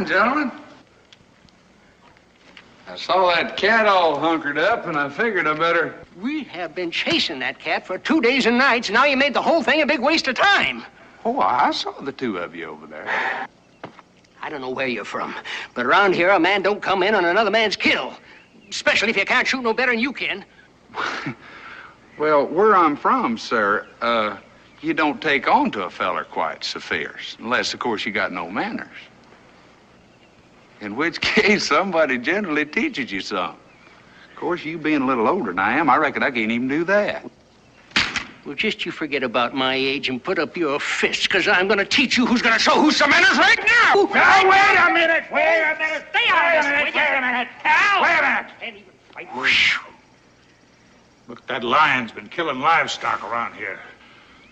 gentlemen. I saw that cat all hunkered up, and I figured I better... We have been chasing that cat for 2 days and nights, and now you made the whole thing a big waste of time. Oh, I saw the two of you over there. I don't know where you're from, but around here, a man don't come in on another man's kill. Especially if you can't shoot no better than you can. Well, where I'm from, sir, you don't take on to a feller quite so fierce. Unless, of course, you got no manners. In which case, somebody generally teaches you some. Of course, you being a little older than I am, I reckon I can't even do that. Well, just you forget about my age and put up your fists, because I'm going to teach you who's going to show who's some manners right now. Now, wait a minute. Stay out of this. Wait a minute. Cal. Wait a minute. Can't even fight. Look, that lion's been killing livestock around here.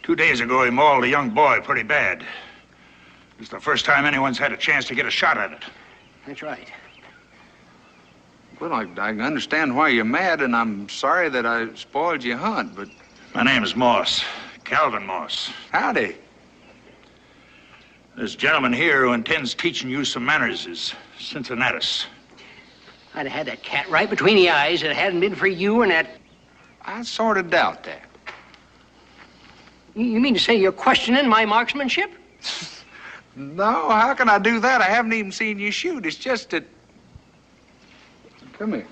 2 days ago, he mauled a young boy pretty bad. It's the first time anyone's had a chance to get a shot at it. That's right. Well, I can understand why you're mad, and I'm sorry that I spoiled your hunt, but... My name is Moss, Calvin Moss. Howdy. This gentleman here who intends teaching you some manners is Cincinnatus. I'd have had that cat right between the eyes if it hadn't been for you and that... I sort of doubt that. You mean to say you're questioning my marksmanship? No, how can I do that? I haven't even seen you shoot. It's just that... Come here.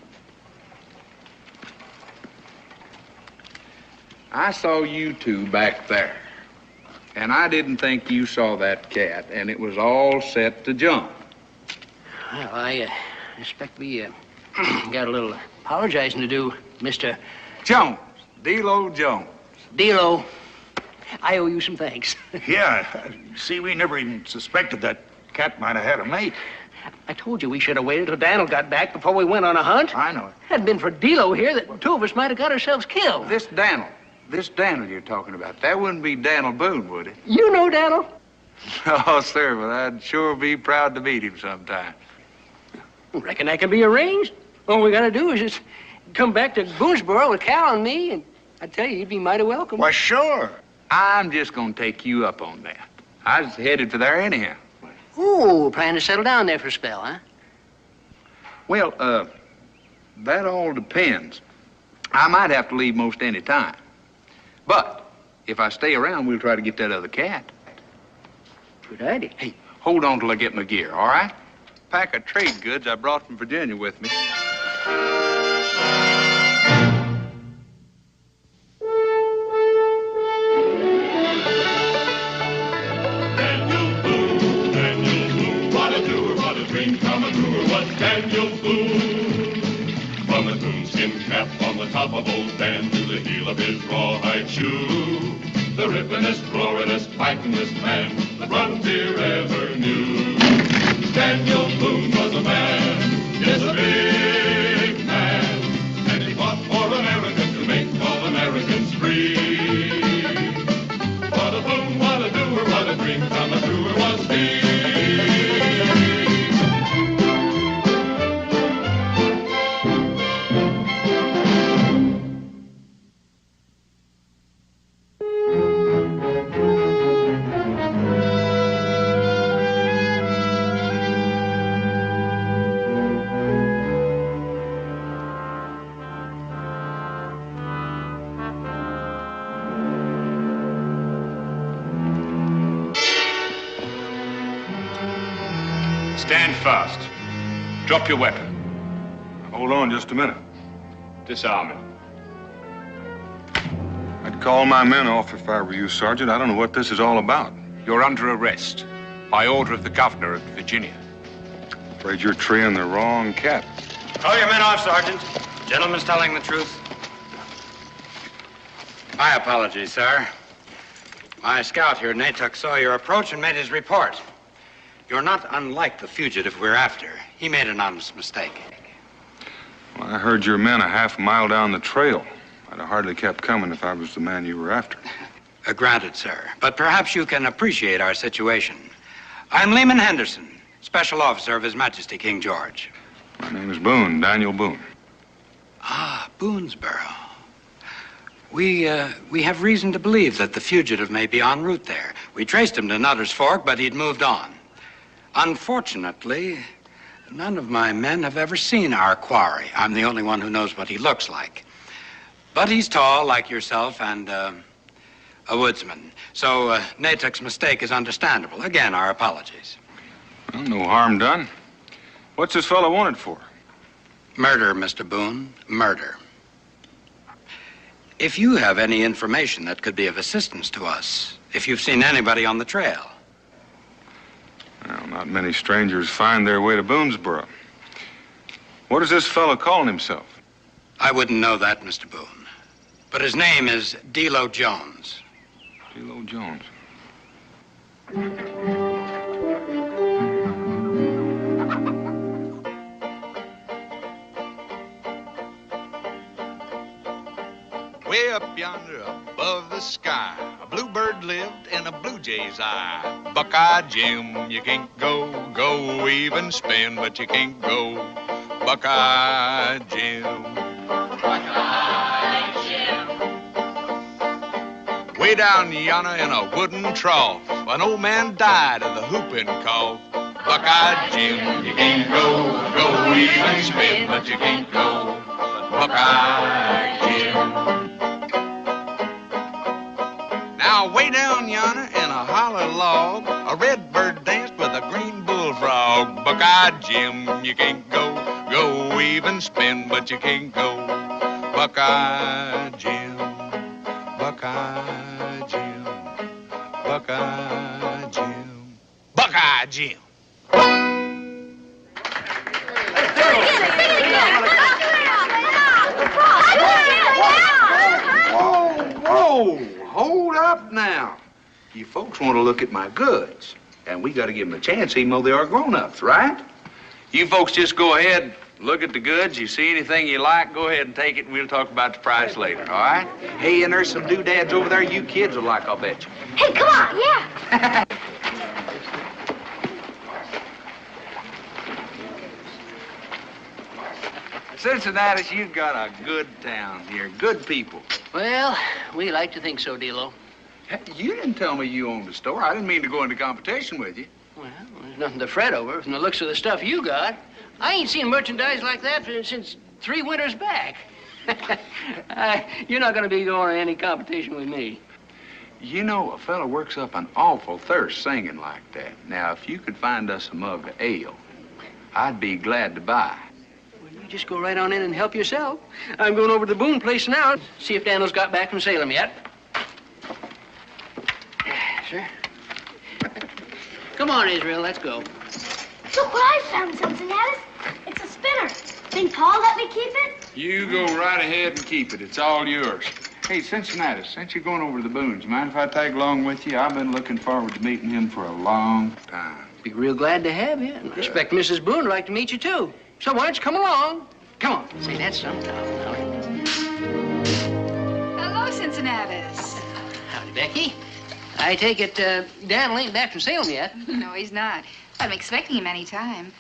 I saw you two back there, and I didn't think you saw that cat, and it was all set to jump. Well, I expect we got a little apologizing to do, Mr. Jones. Delo Jones. Delo, I owe you some thanks. Yeah, see, we never even suspected that cat might have had a mate. I told you we should have waited till Daniel got back before we went on a hunt. I know it. Hadn't been for Delo here, that two of us might have got ourselves killed. This Daniel you're talking about, that wouldn't be Daniel Boone, would it? You know Daniel? Oh, sir, but I'd sure be proud to meet him sometime. Reckon that can be arranged. All we gotta do is just come back to Boonesboro with Cal and me, and I tell you, you'd be mighty welcome. Why, sure. I'm just gonna take you up on that. I was headed for there anyhow. Oh, plan to settle down there for a spell, huh? Well, that all depends. I might have to leave most any time. But if I stay around, we'll try to get that other cat. Good idea. Hey, hold on till I get my gear, all right? Pack of trade goods I brought from Virginia with me. Daniel Boone, what a doer, what a dream come true, was Daniel Boone. From his moonskin cap on the top of old Dan to the heel of his rawhide shoe, the rippenest, roaringest, fightingest man the frontier ever knew. Daniel Boone was a man, yes, a big man, and he fought for America to make all Americans free. What a Boone, what a doer, what a dream come true was he. Stand fast. Drop your weapon. Hold on just a minute. Disarm it. I'd call my men off if I were you, Sergeant. I don't know what this is all about. You're under arrest by order of the governor of Virginia. Afraid you're treeing the wrong cat. Call your men off, Sergeant. Gentleman's telling the truth. My apologies, sir. My scout here, Natook, saw your approach and made his report. You're not unlike the fugitive we're after. He made an honest mistake. Well, I heard your men a half mile down the trail. I'd have hardly kept coming if I was the man you were after. Granted, sir. But perhaps you can appreciate our situation. I'm Lehman Henderson, Special Officer of His Majesty King George. My name is Boone, Daniel Boone. Ah, Boonesboro. We have reason to believe that the fugitive may be en route there. We traced him to Nutter's Fork, but he'd moved on. Unfortunately, none of my men have ever seen our quarry. I'm the only one who knows what he looks like. But he's tall, like yourself, and a woodsman. So Natick's mistake is understandable. Again, our apologies. Well, no harm done. What's this fellow wanted for? Murder, Mr. Boone. Murder. If you have any information that could be of assistance to us, if you've seen anybody on the trail. Well, not many strangers find their way to Boonesboro. What is this fellow calling himself? I wouldn't know that, Mr. Boone. But his name is Delo Jones. Delo Jones. Way up yonder above the sky, a bluebird lived in a blue jay's eye. Buckeye Jim, you can't go, even spin, but you can't go. Buckeye Jim. Buckeye Jim. Way down yonder in a wooden trough, an old man died of the whooping cough. Buckeye Jim, you can't go, even spin, but you can't go. Buckeye Jim. Now, way down yonder in a hollow log, a red bird danced with a green bullfrog. Buckeye Jim, you can't go, even spin, but you can't go. Buckeye Jim, Buckeye Jim, Buckeye Jim, Buckeye Jim. Whoa! Hold up now. You folks want to look at my goods, and we got to give them a chance even though they are grown-ups, right? You folks just go ahead, look at the goods. You see anything you like, go ahead and take it, and we'll talk about the price later, all right? Hey, and there's some doodads over there you kids will like, I'll bet you. Hey, come on, yeah. Cincinnati, you've got a good town here, good people. Well, we like to think so, Delo. Hey, you didn't tell me you owned a store. I didn't mean to go into competition with you. Well, there's nothing to fret over from the looks of the stuff you got. I ain't seen merchandise like that since 3 winters back. You're not going to be going to any competition with me. You know, a fella works up an awful thirst singing like that. Now, if you could find us a mug of ale, I'd be glad to buy. Well, you just go right on in and help yourself. I'm going over to the Boone place now, see if Daniel's got back from Salem yet. Sir. Come on, Israel, let's go. Look what I found, Cincinnati. It's a spinner. Think Paul let me keep it? You go right ahead and keep it. It's all yours. Hey, Cincinnati, since you're going over to the Boones, mind if I tag along with you? I've been looking forward to meeting him for a long time. Be real glad to have you. And I expect Mrs. Boone would like to meet you, too. So why don't you come along? Come on. Say, that's some town now. Hello, Cincinnatus. Howdy, Becky. I take it Daniel ain't back from Salem yet. No, he's not. I'm expecting him any time.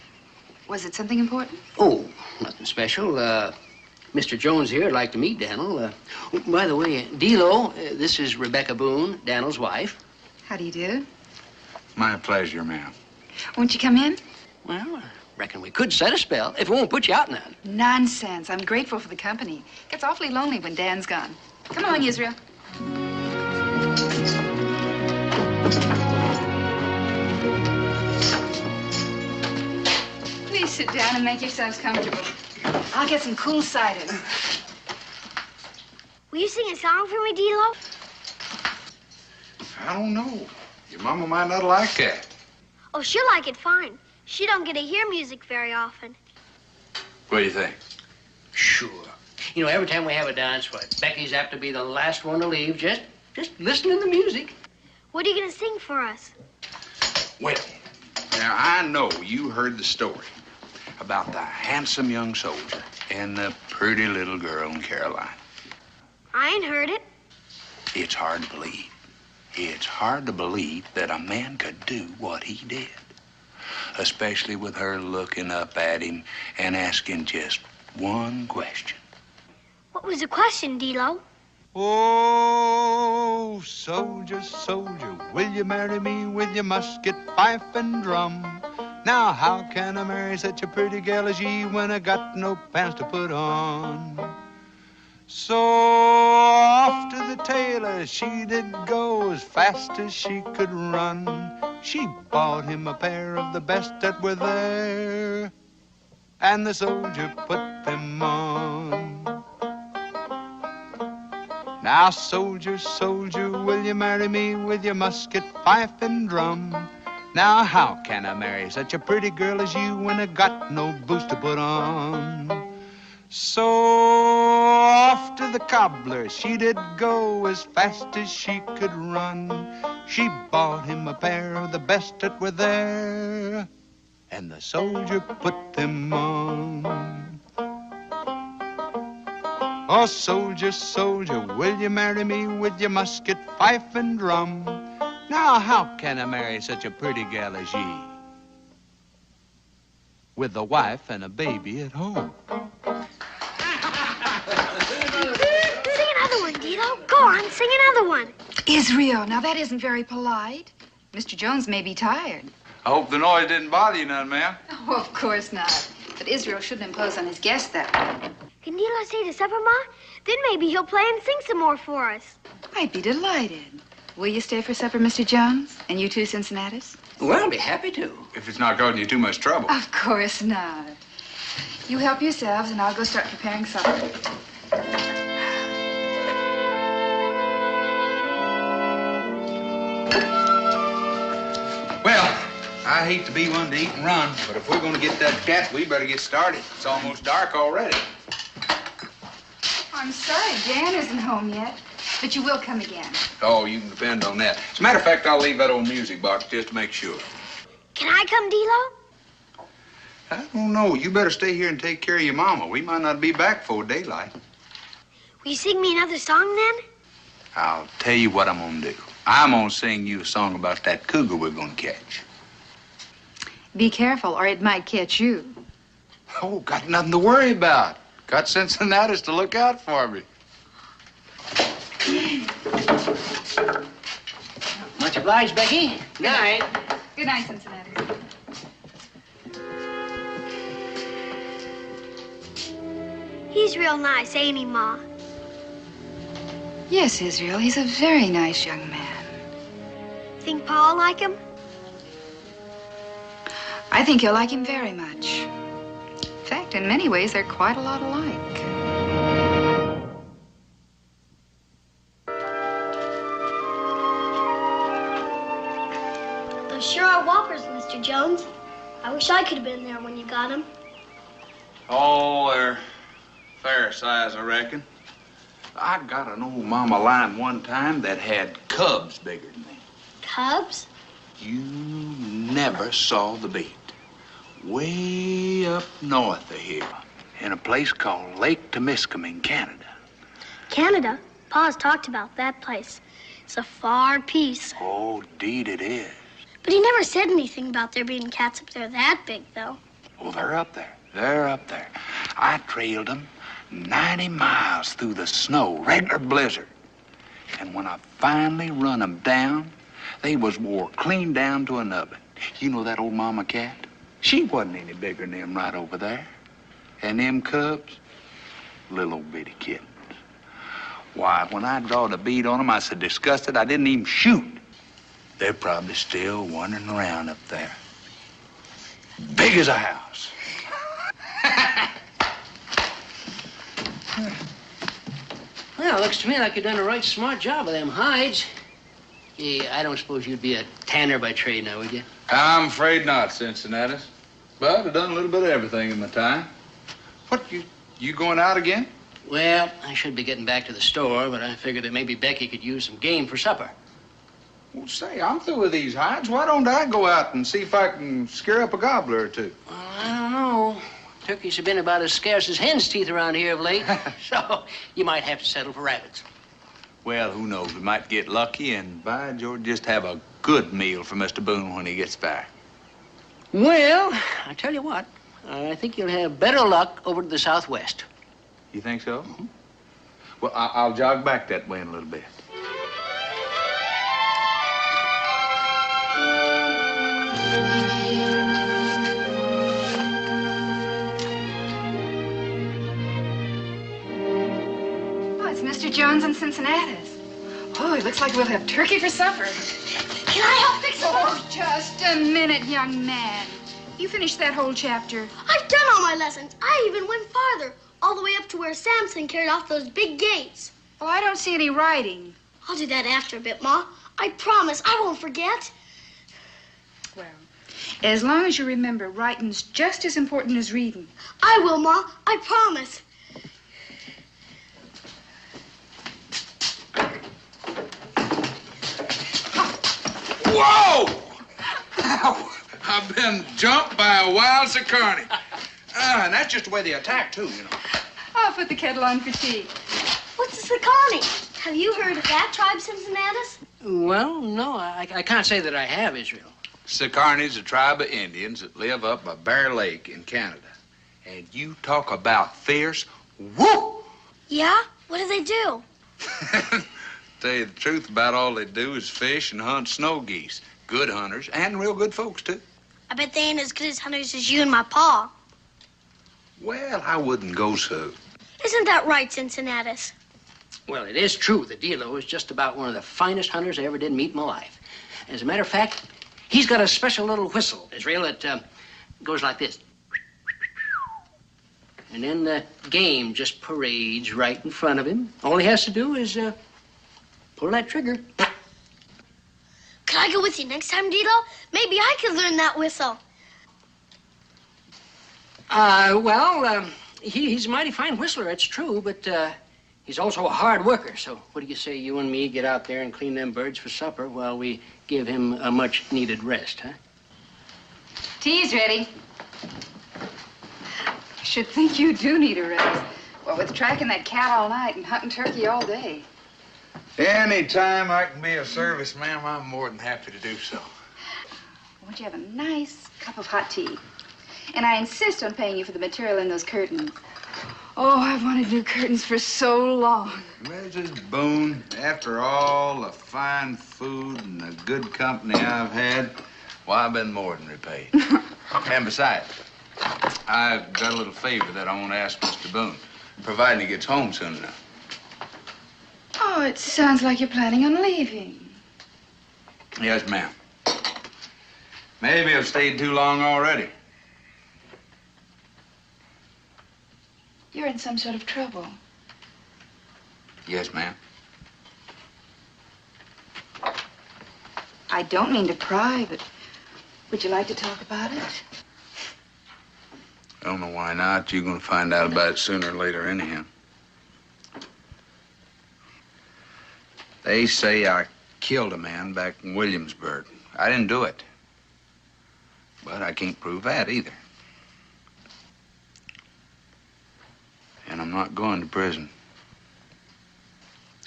Was it something important? Oh, nothing special. Mr. Jones here would like to meet Daniel. By the way, Delo, this is Rebecca Boone, Daniel's wife. How do you do? My pleasure, ma'am. Won't you come in? Well, I reckon we could set a spell if it won't put you out none. Nonsense. I'm grateful for the company. Gets awfully lonely when Dan's gone. Come along, Israel. Please sit down and make yourselves comfortable. I'll get some cool cider. Will you sing a song for me, Delo? I don't know. Your mama might not like that. Oh, she'll like it fine. She don't get to hear music very often. What do you think? Sure. You know, every time we have a dance, Becky's apt to be the last one to leave, just listening to the music. What are you going to sing for us? Well, now, I know you heard the story about the handsome young soldier and the pretty little girl in Carolina. I ain't heard it. It's hard to believe. It's hard to believe that a man could do what he did, especially with her looking up at him and asking just one question. What was the question, Delo? Oh, soldier, soldier, will you marry me with your musket, fife, and drum? Now how can I marry such a pretty gal as ye when I got no pants to put on? So off to the tailor she did go as fast as she could run. She bought him a pair of the best that were there, and the soldier put them on. Now, soldier, soldier, will you marry me with your musket, pipe, and drum? Now, how can I marry such a pretty girl as you when I got no boots to put on? So off to the cobbler she did go as fast as she could run. She bought him a pair of the best that were there, and the soldier put them on. Oh, soldier, soldier, will you marry me with your musket, fife, and drum? Now, how can I marry such a pretty gal as ye with a wife and a baby at home? Sing another one, Delo. Go on, sing another one. Israel, now that isn't very polite. Mr. Jones may be tired. I hope the noise didn't bother you none, ma'am. Oh, of course not. But Israel shouldn't impose on his guests that way. Can Delo stay to supper, Ma? Then maybe he'll play and sing some more for us. I'd be delighted. Will you stay for supper, Mr. Jones? And you too, Cincinnatus? Well, I'll be happy to. If it's not causing you too much trouble. Of course not. You help yourselves, and I'll go start preparing supper. Well, I hate to be one to eat and run, but if we're going to get that cat, we better get started. It's almost dark already. I'm sorry Dan isn't home yet, but you will come again. Oh, you can depend on that. As a matter of fact, I'll leave that old music box just to make sure. Can I come, Delo? I don't know. You better stay here and take care of your mama. We might not be back before daylight. Will you sing me another song then? I'll tell you what I'm going to do. I'm going to sing you a song about that cougar we're going to catch. Be careful, or it might catch you. Oh, got nothing to worry about. Got Cincinnatus to look out for me. Much obliged, Becky. Good night. Good night, Cincinnatus. He's real nice, ain't he, Ma? Yes, Israel, he's a very nice young man. Think Pa will like him? I think you'll like him very much. In fact, in many ways, they're quite a lot alike. Those sure are whoppers, Mr. Jones. I wish I could have been there when you got them. Oh, they're fair size, I reckon. I got an old mama lion one time that had cubs bigger than me. Cubs? You never saw the beat. Way up north of here, in a place called Lake Temiscaming in Canada. Canada? Pa's talked about that place. It's a far piece. Oh, deed it is. But he never said anything about there being cats up there that big, though. Oh, they're up there. They're up there. I trailed them 90 miles through the snow, regular blizzard. And when I finally run them down, they was wore clean down to an oven. You know that old mama cat? She wasn't any bigger than them right over there. And them cubs, little bitty kittens. Why, when I drawed a bead on them, I was so disgusted I didn't even shoot. They're probably still wandering around up there. Big as a house. Well, looks to me like you've done a right smart job of them hides. I don't suppose you'd be a tanner by trade now, would you? I'm afraid not, Cincinnatus. But I've done a little bit of everything in my time. What, you going out again? Well, I should be getting back to the store, but I figured that maybe Becky could use some game for supper. Well, say, I'm through with these hides. Why don't I go out and see if I can scare up a gobbler or two? Well, I don't know. Turkeys have been about as scarce as hen's teeth around here of late, so you might have to settle for rabbits. Well, who knows? We might get lucky and, by George, just have a good meal for Mr. Boone when he gets back. Well, I tell you what, I think you'll have better luck over to the southwest. You think so? Mm-hmm. Well, I'll jog back that way in a little bit. Mr. Jones and Cincinnati's. Oh, it looks like we'll have turkey for supper. Can I help fix it? Oh, just a minute, young man. You finished that whole chapter. I've done all my lessons. I even went farther, all the way up to where Samson carried off those big gates. Oh, I don't see any writing. I'll do that after a bit, Ma. I promise I won't forget. Well, as long as you remember, writing's just as important as reading. I will, Ma. I promise. Whoa! I've been jumped by a wild Sicarni. And that's just the way they attack, too, you know. I'll put the kettle on for tea. What's the Sicarni? Have you heard of that tribe, Cincinnatus? Well, no, I can't say that I have, Israel. Sicarni's a tribe of Indians that live up by Bear Lake in Canada. And you talk about fierce, whoop! Yeah? What do they do? Tell you the truth, about all they do is fish and hunt snow geese. Good hunters, and real good folks, too. I bet they ain't as good as hunters as you and my pa. Well, I wouldn't go so. Isn't that right, Cincinnatus? Well, it is true that Delo is just about one of the finest hunters I ever did meet in my life. As a matter of fact, he's got a special little whistle, Israel, that goes like this. And then the game just parades right in front of him. All he has to do is pull that trigger. Could I go with you next time, Delo? Maybe I could learn that whistle. He's a mighty fine whistler, it's true, but he's also a hard worker. So what do you say you and me get out there and clean them birds for supper while we give him a much-needed rest, huh? Tea's ready. I should think you do need a rest. Well, with tracking that cat all night and hunting turkey all day. Anytime I can be of service, ma'am, I'm more than happy to do so. Won't you have a nice cup of hot tea? And I insist on paying you for the material in those curtains. Oh, I've wanted new curtains for so long. Mrs. Boone, after all the fine food and the good company I've had, well, I've been more than repaid. And besides, I've got a little favor that I want to ask Mr. Boone, providing he gets home soon enough. Oh, it sounds like you're planning on leaving. Yes, ma'am. Maybe I've stayed too long already. You're in some sort of trouble. Yes, ma'am. I don't mean to pry, but would you like to talk about it? I don't know why not. You're going to find out about it sooner or later anyhow. They say I killed a man back in Williamsburg. I didn't do it. But I can't prove that either. And I'm not going to prison.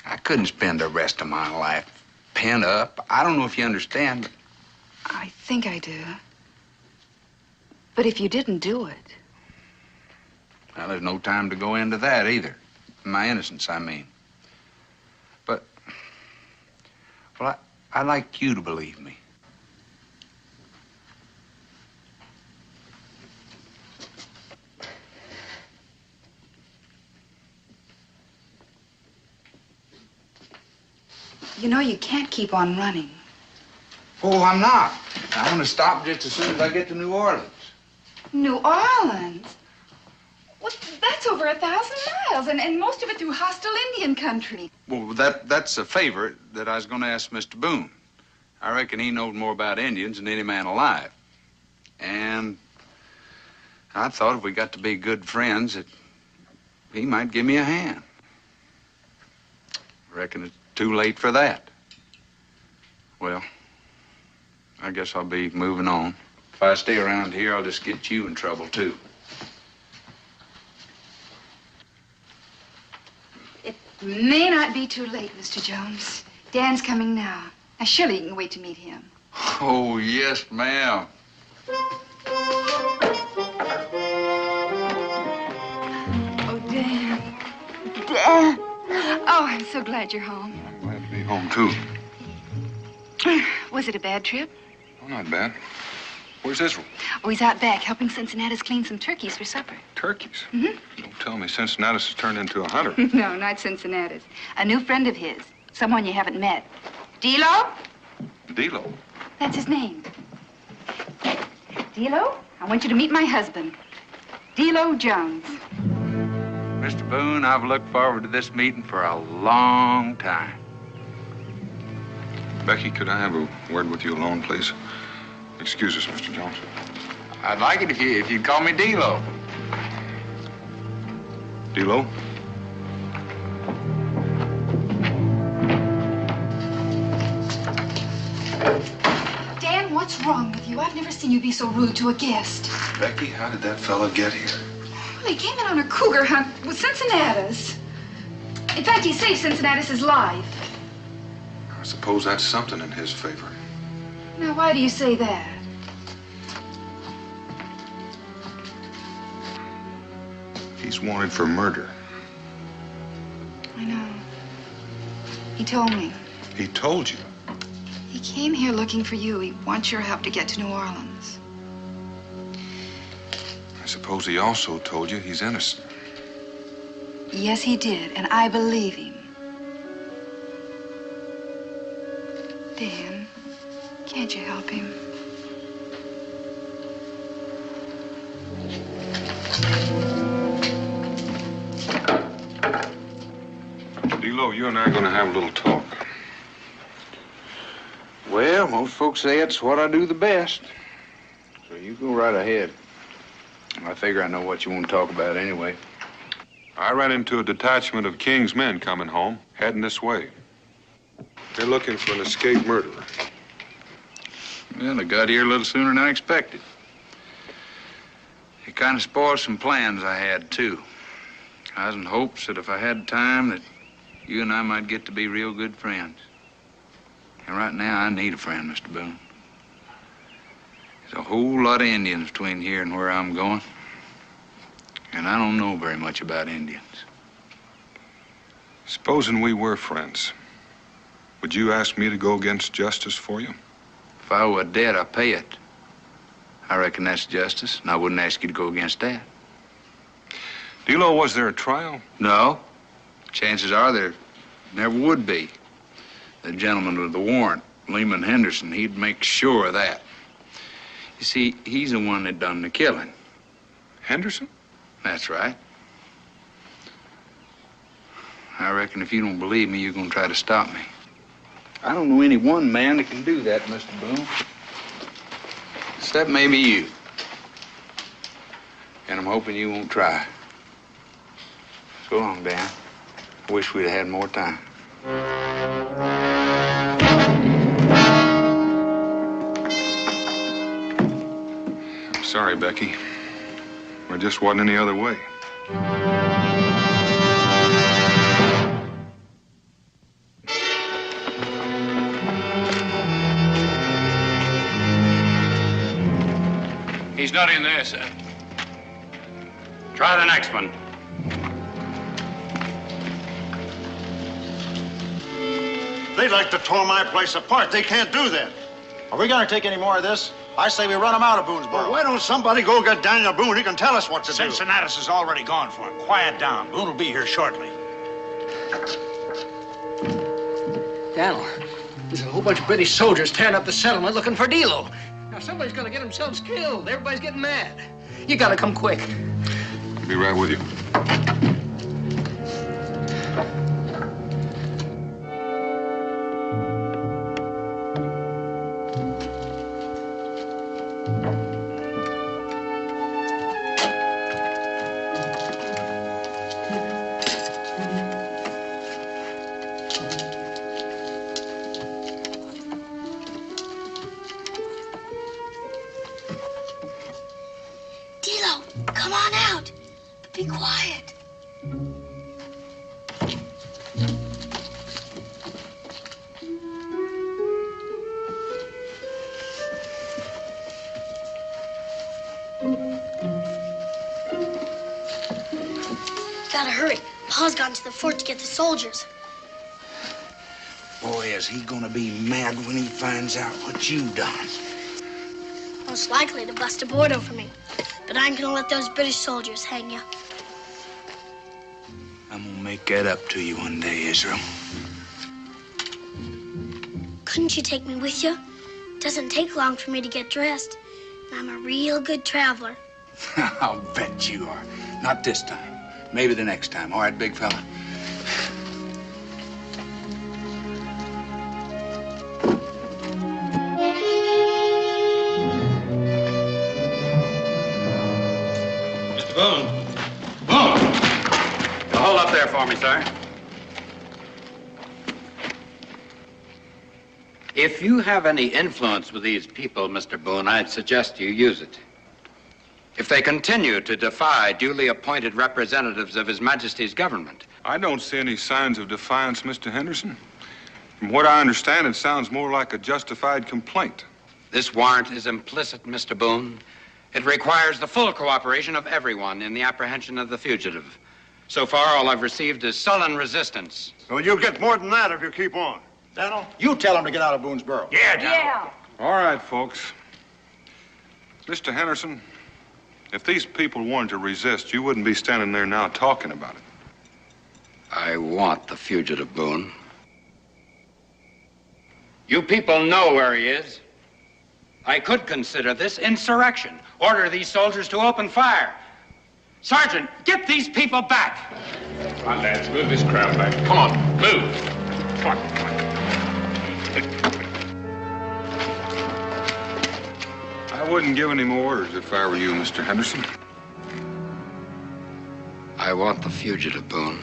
I couldn't spend the rest of my life pent up. I don't know if you understand, but... I think I do. But if you didn't do it... Well, there's no time to go into that either. My innocence, I mean. But... Well, I'd like you to believe me. You know, you can't keep on running. Oh, I'm not. I want to stop just as soon as I get to New Orleans. New Orleans? Well, that's over 1,000 miles, and most of it through hostile Indian country. Well, that's a favor that I was going to ask Mr. Boone. I reckon he knows more about Indians than any man alive. And I thought if we got to be good friends, that he might give me a hand. I reckon it's too late for that. Well, I guess I'll be moving on. If I stay around here, I'll just get you in trouble, too. It may not be too late, Mr. Jones. Dan's coming now. Now, surely you can wait to meet him. Oh, yes, ma'am. Oh, Dan. Dan. Oh, I'm so glad you're home. I'm glad to be home, too. Was it a bad trip? Oh, not bad. Where's Israel? Oh, he's out back helping Cincinnatus clean some turkeys for supper. Turkeys? Mm-hmm. Don't tell me Cincinnatus has turned into a hunter. No, not Cincinnatus. A new friend of his. Someone you haven't met. Delo? Delo? That's his name. Delo, I want you to meet my husband, Delo Jones. Mr. Boone, I've looked forward to this meeting for a long time. Becky, could I have a word with you alone, please? Excuse us, Mr. Jones. I'd like it if you'd call me Delo. Delo? Dan, what's wrong with you? I've never seen you be so rude to a guest. Becky, how did that fella get here? Well, he came in on a cougar hunt with Cincinnatus. In fact, he saved Cincinnatus' life. I suppose that's something in his favor. Now, why do you say that? He's wanted for murder. I know. He told me. He told you? He came here looking for you. He wants your help to get to New Orleans. I suppose he also told you he's innocent. Yes, he did, and I believe him. Dan, can't you help him? Delo, you and I are going to have a little talk. Well, most folks say it's what I do the best. So you go right ahead. I figure I know what you want to talk about anyway. I ran into a detachment of King's men coming home, heading this way. They're looking for an escaped murderer. Well, they got here a little sooner than I expected. It kind of spoiled some plans I had, too. I was in hopes that if I had time, that you and I might get to be real good friends. And right now, I need a friend, Mr. Boone. There's a whole lot of Indians between here and where I'm going. And I don't know very much about Indians. Supposing we were friends, would you ask me to go against justice for you? If I owe a debt, I pay it. I reckon that's justice, and I wouldn't ask you to go against that. Delo, was there a trial? No. Chances are there never would be. The gentleman with the warrant, Lehman Henderson, he'd make sure of that. You see, he's the one that done the killing. Henderson? That's right. I reckon if you don't believe me, you're gonna try to stop me. I don't know any one man that can do that, Mr. Boone. Except maybe you. And I'm hoping you won't try. So long, Dan. I wish we'd had more time. I'm sorry, Becky. There just wasn't any other way. He's not in there, sir. Try the next one. They'd like to tore my place apart. They can't do that. Are we going to take any more of this? I say we run them out of Boonesboro. Well, why don't somebody go get Daniel Boone? He can tell us what to do. Cincinnatus has already gone for him. Quiet down. Boone will be here shortly. Daniel, there's a whole bunch of British soldiers tearing up the settlement looking for Delo. Now, somebody's gonna get themselves killed. Everybody's getting mad. You gotta come quick. I'll be right with you. Delo, come on out. But be quiet. Gotta hurry. Pa's gone to the fort to get the soldiers. Boy, is he gonna be mad when he finds out what you've done. I'll most likely to bust a board over me. But I ain't gonna let those British soldiers hang you. I'm gonna make that up to you one day, Israel. Couldn't you take me with you? It doesn't take long for me to get dressed. And I'm a real good traveler. I'll bet you are. Not this time. Maybe the next time. All right, big fella? Mr. Boone. Boone! Hold up there for me, sir. If you have any influence with these people, Mr. Boone, I'd suggest you use it. If they continue to defy duly appointed representatives of His Majesty's government. I don't see any signs of defiance, Mr. Henderson. From what I understand, it sounds more like a justified complaint. This warrant is implicit, Mr. Boone. It requires the full cooperation of everyone in the apprehension of the fugitive. So far, all I've received is sullen resistance. Well, you'll get more than that if you keep on. Daniel, you tell him to get out of Boonesboro. Yeah, Daniel. Yeah. All right, folks. Mr. Henderson, if these people wanted to resist, you wouldn't be standing there now talking about it. I want the fugitive, Boone. You people know where he is. I could consider this insurrection. Order these soldiers to open fire. Sergeant, get these people back. Come on, lads, move this crowd back. Come on, move. Come on, come on. I wouldn't give any more orders if I were you, Mr. Henderson. I want the fugitive, Boone.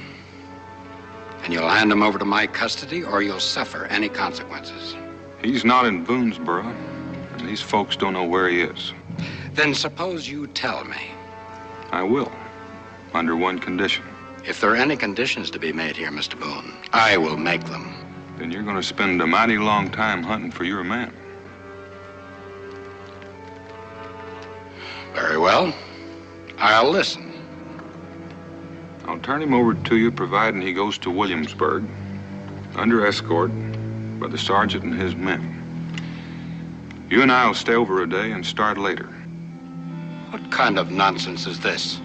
And you'll hand him over to my custody, or you'll suffer any consequences. He's not in Boonesboro, and these folks don't know where he is. Then suppose you tell me. I will, under one condition. If there are any conditions to be made here, Mr. Boone, I will make them. Then you're going to spend a mighty long time hunting for your man. Very well. I'll listen. I'll turn him over to you, providing he goes to Williamsburg, under escort by the sergeant and his men. You and I will stay over a day and start later. What kind of nonsense is this?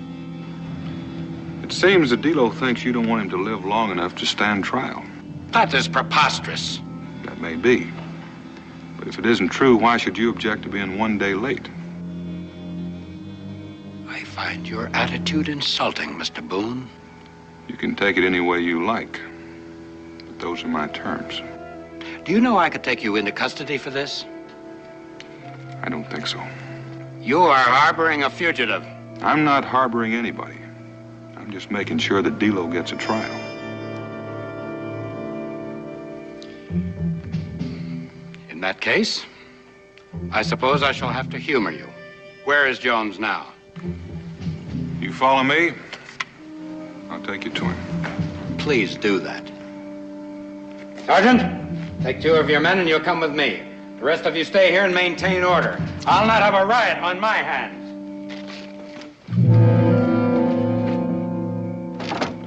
It seems that Delo thinks you don't want him to live long enough to stand trial. That is preposterous. That may be. But if it isn't true, why should you object to being one day late? I find your attitude insulting, Mr. Boone. You can take it any way you like. But those are my terms. Do you know I could take you into custody for this? I don't think so. You are harboring a fugitive. I'm not harboring anybody. I'm just making sure that Delo gets a trial. In that case, I suppose I shall have to humor you. Where is Jones now? You follow me? I'll take you to him. Please do that. Sergeant, take 2 of your men and you'll come with me. The rest of you stay here and maintain order. I'll not have a riot on my hands.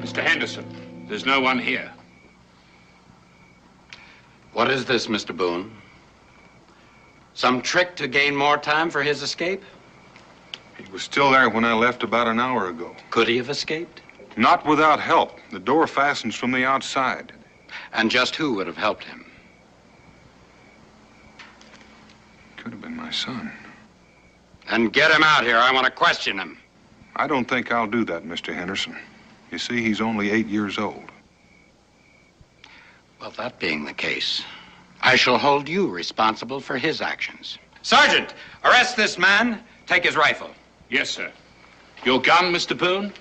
Mr. Henderson, there's no one here. What is this, Mr. Boone? Some trick to gain more time for his escape? He was still there when I left about an hour ago. Could he have escaped? Not without help. The door fastens from the outside. And just who would have helped him? Could have been my son. Then get him out here. I want to question him. I don't think I'll do that, Mr. Henderson. You see, he's only 8 years old. Well, that being the case, I shall hold you responsible for his actions. Sergeant, arrest this man. Take his rifle. Yes, sir. Your gun, Mr. Boone?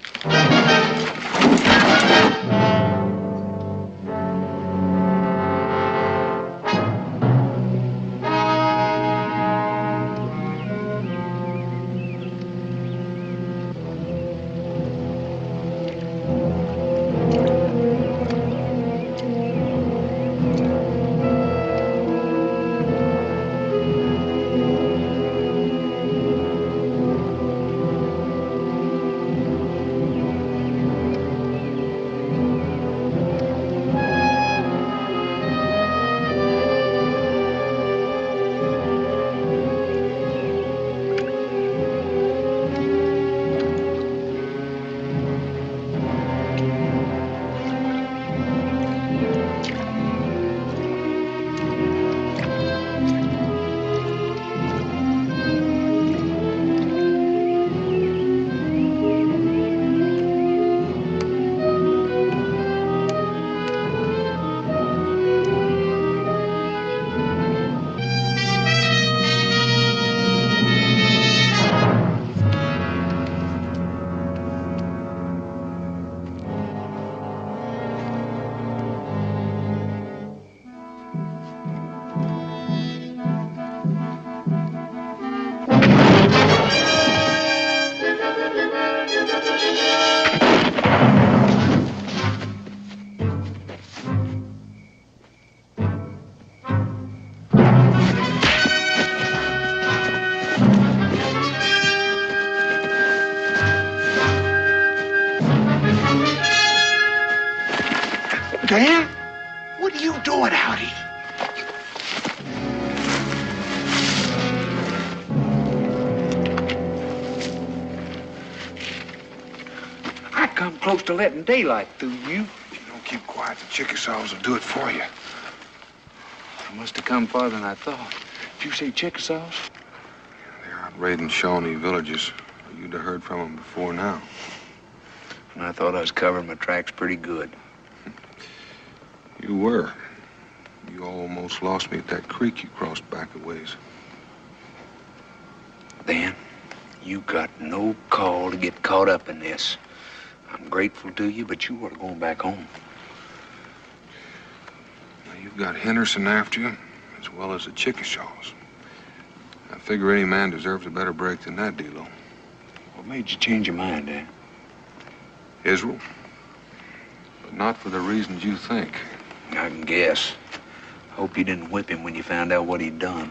What are you doing out here? I come close to letting daylight through you. If you don't keep quiet, the Chickasaws will do it for you. I must have come farther than I thought. Did you say Chickasaws? They're out raiding Shawnee villages. You'd have heard from them before now. And I thought I was covering my tracks pretty good. You were. You almost lost me at that creek you crossed back a ways. Dan, you got no call to get caught up in this. I'm grateful to you, but you are going back home. Now, you've got Henderson after you, as well as the Chickasaws. I figure any man deserves a better break than that, Delo. What made you change your mind, Dan? Israel. But not for the reasons you think. I can guess. Hope you didn't whip him when you found out what he'd done.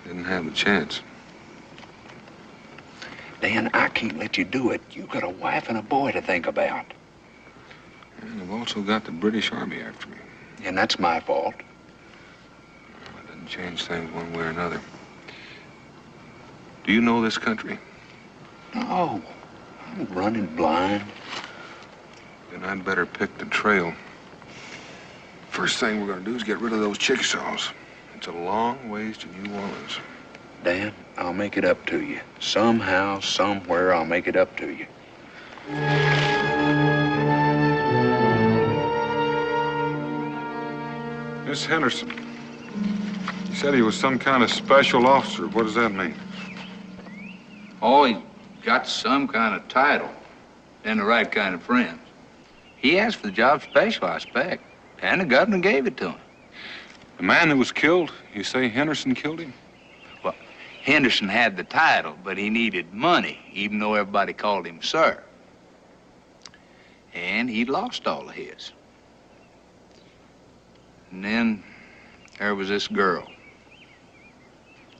Didn't have the chance. Dan, I can't let you do it. You got a wife and a boy to think about. And I've also got the British Army after me. And that's my fault. It doesn't change things one way or another. Do you know this country? No. I'm running blind. Then I'd better pick the trail. First thing we're going to do is get rid of those Chickasaws. It's a long ways to New Orleans. Dan, I'll make it up to you. Somehow, somewhere, I'll make it up to you. Miss Henderson. You said he was some kind of special officer. What does that mean? Oh, he got some kind of title and the right kind of friends. He asked for the job special, I expect, and the governor gave it to him. The man that was killed, you say Henderson killed him? Well, Henderson had the title, but he needed money, even though everybody called him sir. And he'd lost all of his. And then there was this girl.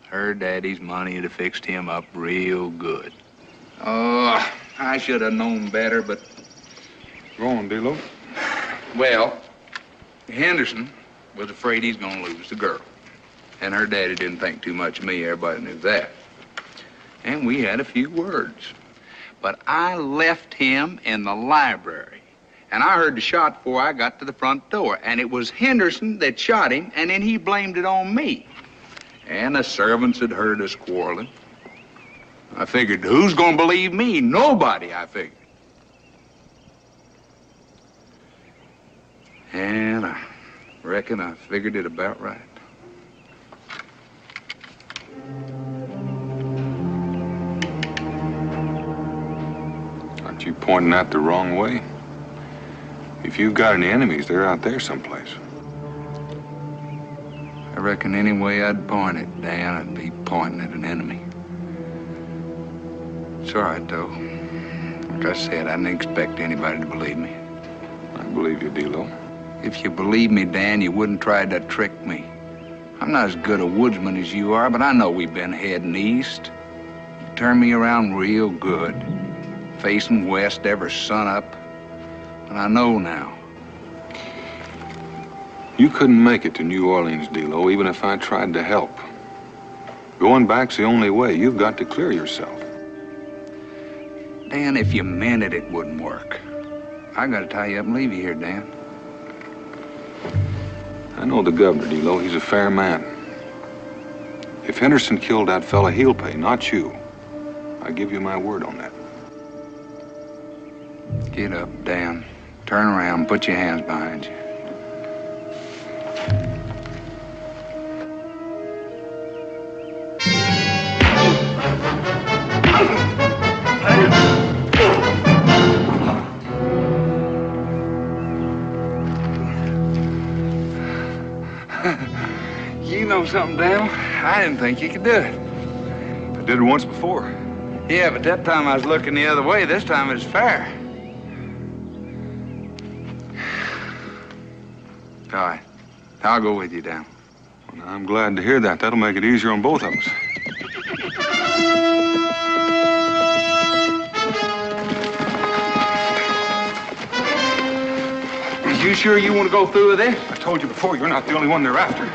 Her daddy's money had fixed him up real good. Oh, I should have known better, but... Go on, Delo. Well, Henderson was afraid he's gonna lose the girl. And her daddy didn't think too much of me, everybody knew that. And we had a few words. But I left him in the library. And I heard the shot before I got to the front door. And it was Henderson that shot him, and then he blamed it on me. And the servants had heard us quarreling. I figured, who's gonna believe me? Nobody, I figured. And I reckon I figured it about right. Aren't you pointing out the wrong way? If you've got any enemies, they're out there someplace. I reckon any way I'd point it, Dan, I'd be pointing at an enemy. It's all right, though. Like I said, I didn't expect anybody to believe me. I believe you, Delo. If you believe me, Dan, you wouldn't try to trick me. I'm not as good a woodsman as you are, but I know we've been heading east. You turned me around real good, facing west ever sunup. But I know now. You couldn't make it to New Orleans, Delo, even if I tried to help. Going back's the only way. You've got to clear yourself. Dan, if you meant it, it wouldn't work. I gotta tie you up and leave you here, Dan. I know the governor, Delo. He's a fair man. If Henderson killed that fella, he'll pay, not you. I give you my word on that. Get up, Dan. Turn around and put your hands behind you. You know something, Dan? I didn't think you could do it. I did it once before. Yeah, but that time I was looking the other way. This time it's fair. All right. I'll go with you, Dan. Well, I'm glad to hear that. That'll make it easier on both of us. You You sure you want to go through with it? I told you before, you're not the only one they're after.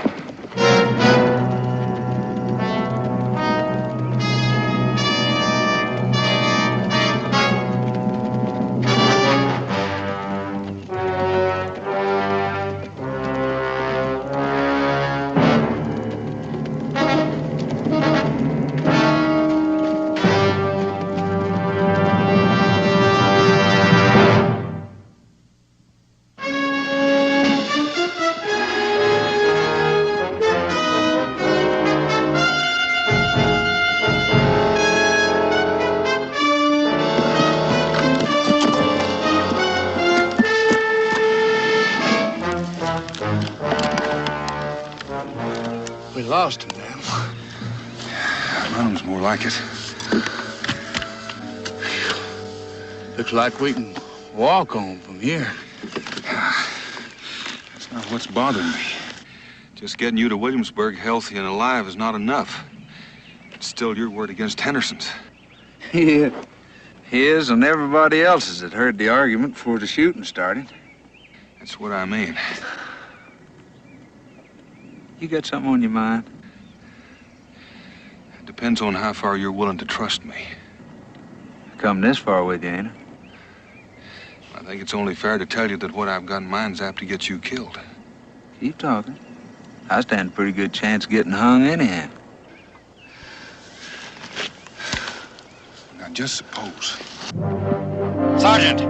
We lost him, then. Sounds more like it. Looks like we can walk home from here. That's not what's bothering me. Just getting you to Williamsburg healthy and alive is not enough. It's still your word against Henderson's. Yeah. His and everybody else's that heard the argument before the shooting started. That's what I mean. You got something on your mind? It depends on how far you're willing to trust me. Come this far with you, ain't it? I think it's only fair to tell you that what I've got in mind's apt to get you killed. Keep talking. I stand a pretty good chance of getting hung anyhow. Now, just suppose. Sergeant!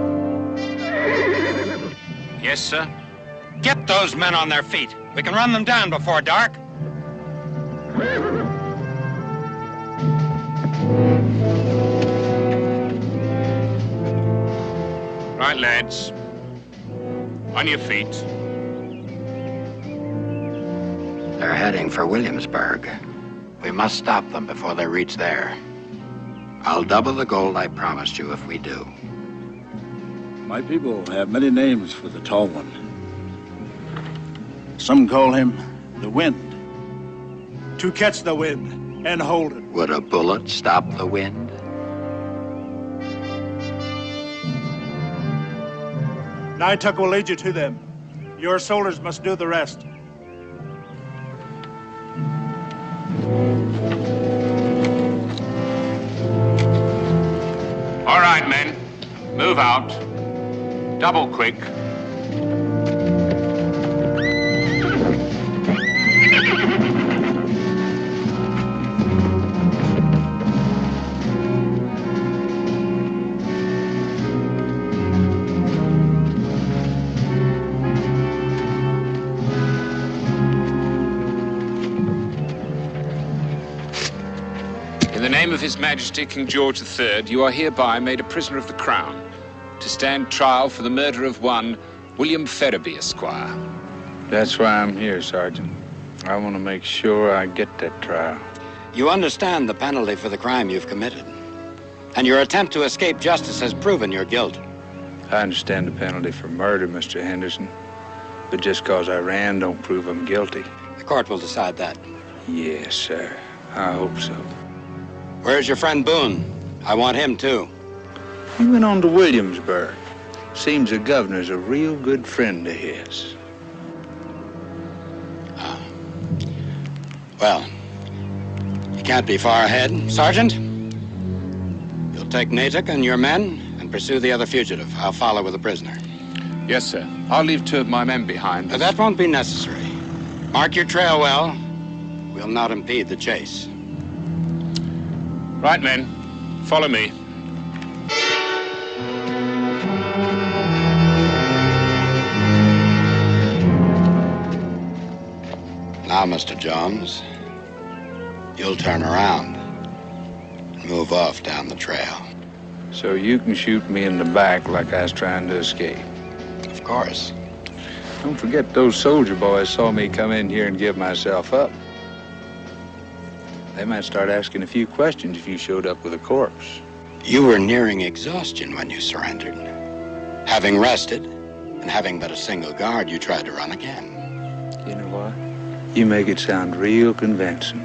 Yes, sir? Get those men on their feet. We can run them down before dark. Right, lads. On your feet. They're heading for Williamsburg. We must stop them before they reach there. I'll double the gold I promised you if we do. My people have many names for the tall one. Some call him the Wind. To catch the wind and hold it. Would a bullet stop the wind? Nightuck will lead you to them. Your soldiers must do the rest. All right, men. Move out. Double quick. In the name of His Majesty King George III, you are hereby made a prisoner of the Crown to stand trial for the murder of one William Ferriby, Esquire. That's why I'm here, Sergeant. I want to make sure I get that trial. You understand the penalty for the crime you've committed. And your attempt to escape justice has proven your guilt. I understand the penalty for murder, Mr. Henderson. But just because I ran don't prove I'm guilty. The court will decide that. Yes, sir. I hope so. Where's your friend Boone? I want him, too. He went on to Williamsburg. Seems the governor's a real good friend of his. Well, you can't be far ahead, Sergeant. You'll take Natick and your men and pursue the other fugitive. I'll follow with the prisoner. Yes, sir. I'll leave two of my men behind. That won't be necessary. Mark your trail well. We'll not impede the chase. Right, men. Follow me. Now, Mr. Jones, you'll turn around and move off down the trail. So you can shoot me in the back like I was trying to escape. Of course. Don't forget those soldier boys saw me come in here and give myself up. They might start asking a few questions if you showed up with a corpse. You were nearing exhaustion when you surrendered. Having rested and having but a single guard, you tried to run again. You know what? You make it sound real convincing.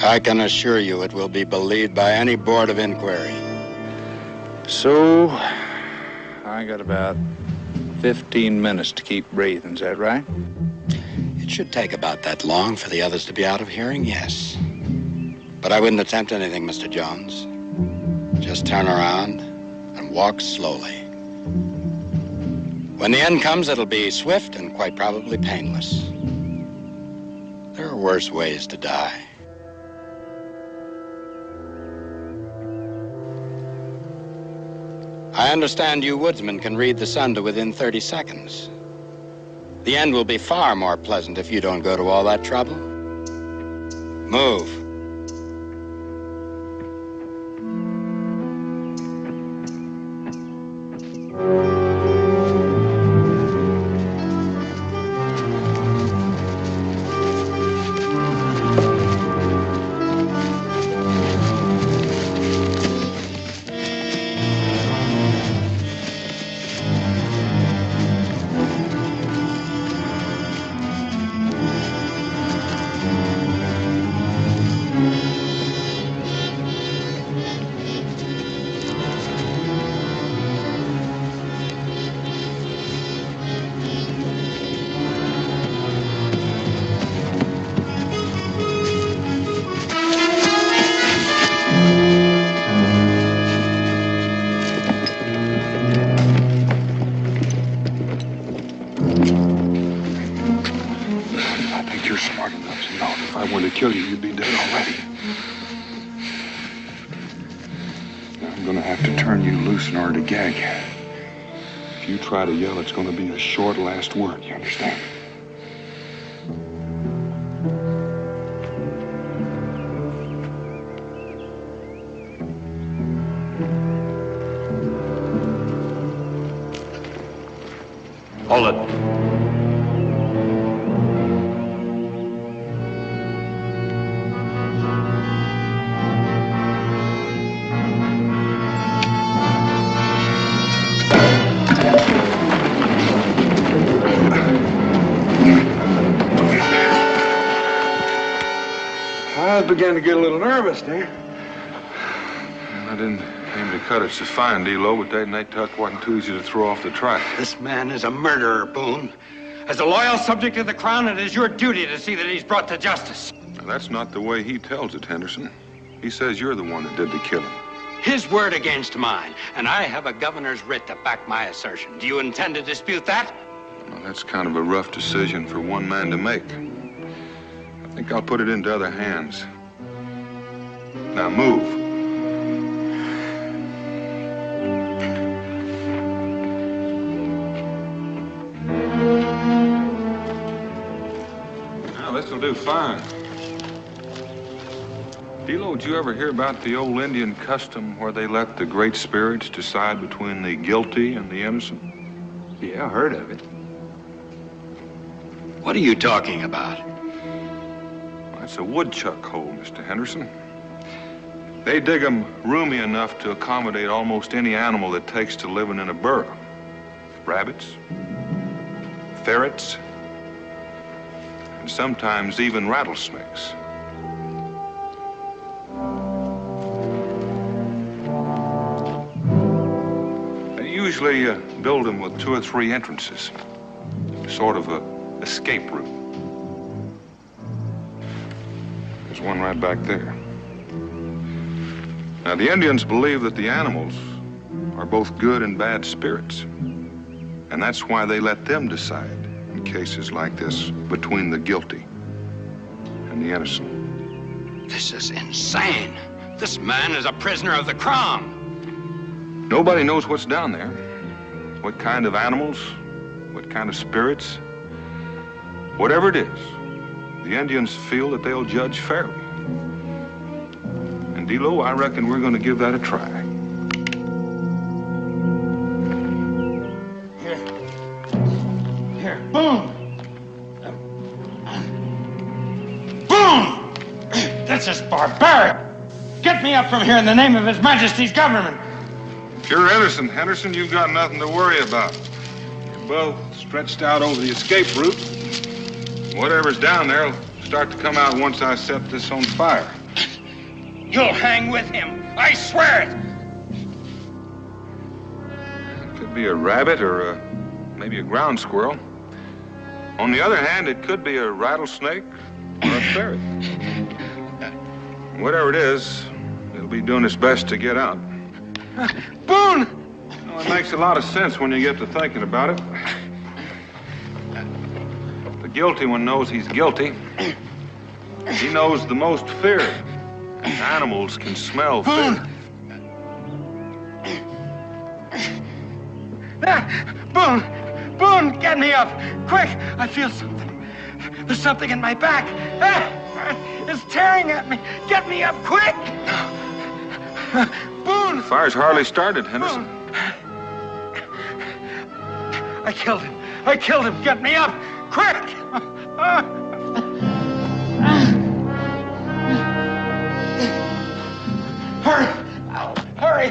I can assure you it will be believed by any board of inquiry. So, I got about 15 minutes to keep breathing, is that right? It should take about that long for the others to be out of hearing, yes. But I wouldn't attempt anything, Mr. Jones. Just turn around and walk slowly. When the end comes, it'll be swift and quite probably painless. There are worse ways to die. I understand you woodsmen can read the sun to within 30 seconds. The end will be far more pleasant if you don't go to all that trouble. Move. Kill you, you'd be dead already. I'm gonna have to turn you loose in order to gag you. If you try to yell, it's gonna be a short last word, you understand? Hold it. I began to get a little nervous there. I didn't aim to cut it so fine, Delo, but that night tuck wasn't too easy to throw off the track. This man is a murderer, Boone. As a loyal subject of the Crown, it is your duty to see that he's brought to justice. Now, that's not the way he tells it, Henderson. He says you're the one that did the killing. His word against mine, and I have a governor's writ to back my assertion. Do you intend to dispute that? Well, that's kind of a rough decision for one man to make. I think I'll put it into other hands. Now move. Now this'll do fine. Delo, did you ever hear about the old Indian custom where they let the great spirits decide between the guilty and the innocent? Yeah, I heard of it. What are you talking about? It's a woodchuck hole, Mr. Henderson. They dig them roomy enough to accommodate almost any animal that takes to living in a burrow. Rabbits, ferrets, and sometimes even rattlesnakes. They usually build them with 2 or 3 entrances, sort of a escape route. There's one right back there. Now, the Indians believe that the animals are both good and bad spirits. And that's why they let them decide in cases like this between the guilty and the innocent. This is insane. This man is a prisoner of the Crown. Nobody knows what's down there. What kind of animals, what kind of spirits. Whatever it is, the Indians feel that they'll judge fairly. And Delo, I reckon we're going to give that a try. Here, Boone! Boone! This is barbaric! Get me up from here in the name of His Majesty's government! If you're innocent, Henderson, you've got nothing to worry about. You're both stretched out over the escape route. Whatever's down there will start to come out once I set this on fire. You'll hang with him. I swear it. It could be a rabbit or a maybe a ground squirrel. On the other hand, it could be a rattlesnake or a ferret. Whatever it is, it'll be doing its best to get out. Boone! Well, it makes a lot of sense when you get to thinking about it. The guilty one knows he's guilty. He knows the most fear. Animals can smell fear. Boone! Boone, get me up! Quick! I feel something. There's something in my back. It's tearing at me. Get me up, quick! Boone! The fire's hardly started, Henderson. I killed him. I killed him. Get me up, quick! Hurry! Hurry!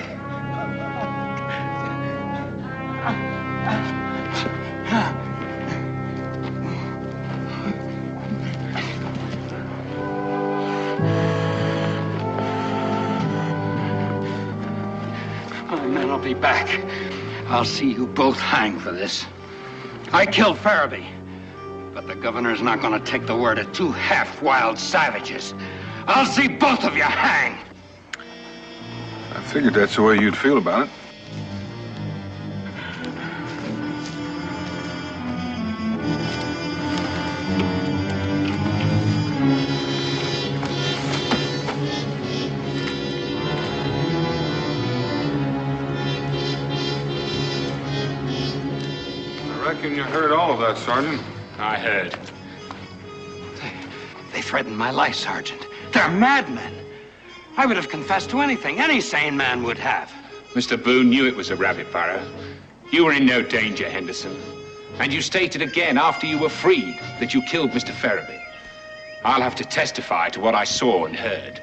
My men will be back. I'll see you both hang for this. I killed Farabee, but the governor's not going to take the word of two half-wild savages. I'll see both of you hang. I figured that's the way you'd feel about it. I reckon you heard all of that, Sergeant. I heard. They threatened my life, Sergeant. They're madmen. I would have confessed to anything any sane man would have. Mr. Boone knew it was a rabbit burrow. You were in no danger, Henderson. And you stated again after you were freed that you killed Mr. Farabee. I'll have to testify to what I saw and heard.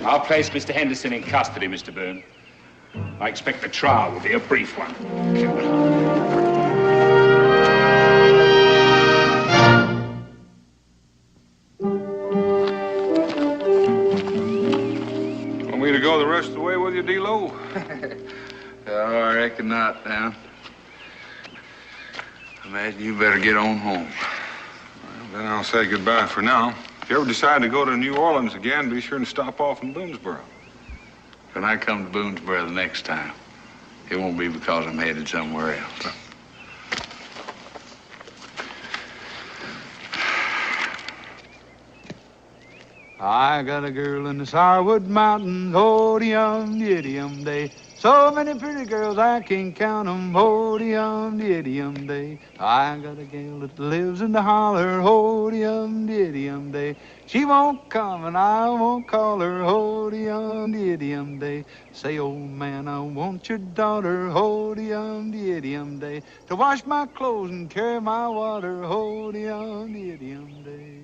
I'll place Mr. Henderson in custody, Mr. Boone. I expect the trial will be a brief one. Want me to go the rest of the way with you, Delo? Oh, I reckon not, now. Imagine you better get on home. Well, then I'll say goodbye for now. If you ever decide to go to New Orleans again, be sure and stop off in Boonesboro. When I come to Boonesboro the next time, it won't be because I'm headed somewhere else. I got a girl in the Sourwood Mountains, ho-de-yum, day. So many pretty girls, I can't count 'em, ho-de-yum, day. I got a gal that lives in the holler, ho-de-yum, day. She won't come and I won't call her, ho-de-yum, day. Say, old man, I want your daughter, ho-de-yum, day. To wash my clothes and carry my water, ho-de-yum, day.